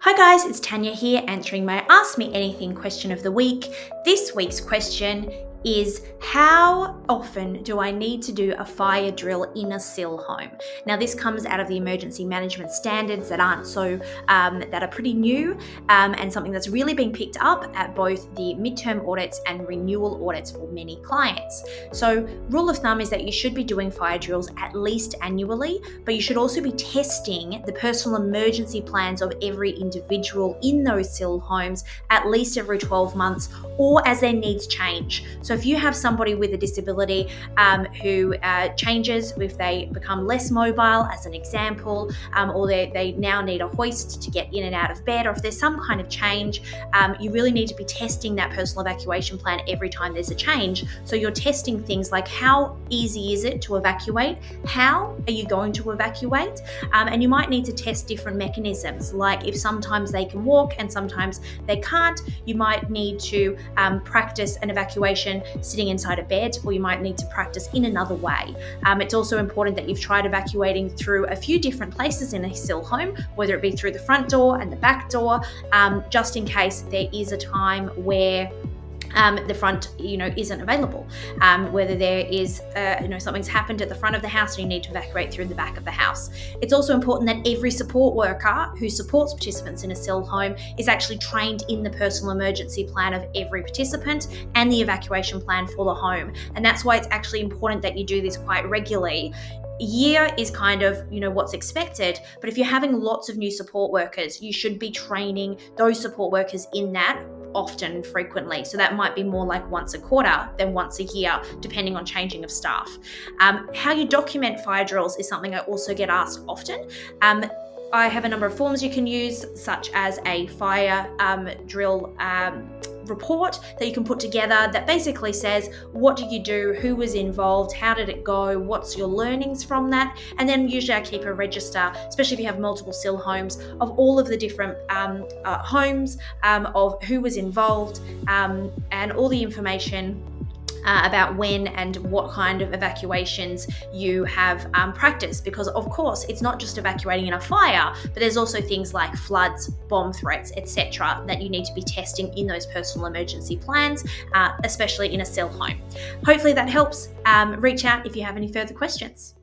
Hi guys, it's Tania here answering my Ask Me Anything question of the week. This week's question is, how often do I need to do a fire drill in a SIL home? Now this comes out of the emergency management standards that are pretty new and something that's really been picked up at both the midterm audits and renewal audits for many clients. So rule of thumb is that you should be doing fire drills at least annually, but you should also be testing the personal emergency plans of every individual in those SIL homes at least every 12 months or as their needs change. So if you have somebody with a disability who changes, if they become less mobile, as an example, or they now need a hoist to get in and out of bed, or if there's some kind of change, you really need to be testing that personal evacuation plan every time there's a change. So you're testing things like, how easy is it to evacuate? How are you going to evacuate? And you might need to test different mechanisms, like if sometimes they can walk and sometimes they can't, you might need to practice an evacuation sitting inside a bed, or you might need to practice in another way. It's also important that you've tried evacuating through a few different places in a SIL home, whether it be through the front door and the back door, just in case there is a time where the front, isn't available. Whether there is, something's happened at the front of the house and you need to evacuate through the back of the house. It's also important that every support worker who supports participants in a SIL home is actually trained in the personal emergency plan of every participant and the evacuation plan for the home. And that's why it's actually important that you do this quite regularly. A year is kind of, what's expected, but if you're having lots of new support workers, you should be training those support workers in that often, frequently. So that might be more like once a quarter than once a year, depending on changing of staff. How you document fire drills is something I also get asked often. I have a number of forms you can use, such as a fire drill report that you can put together that basically says, what did you do, who was involved, how did it go, what's your learnings from that. And then usually I keep a register, especially if you have multiple SIL homes, of all of the different homes, of who was involved, and all the information about when and what kind of evacuations you have practiced, because of course it's not just evacuating in a fire, but there's also things like floods, bomb threats, etc. that you need to be testing in those personal emergency plans, especially in a SIL home. Hopefully that helps. Reach out if you have any further questions.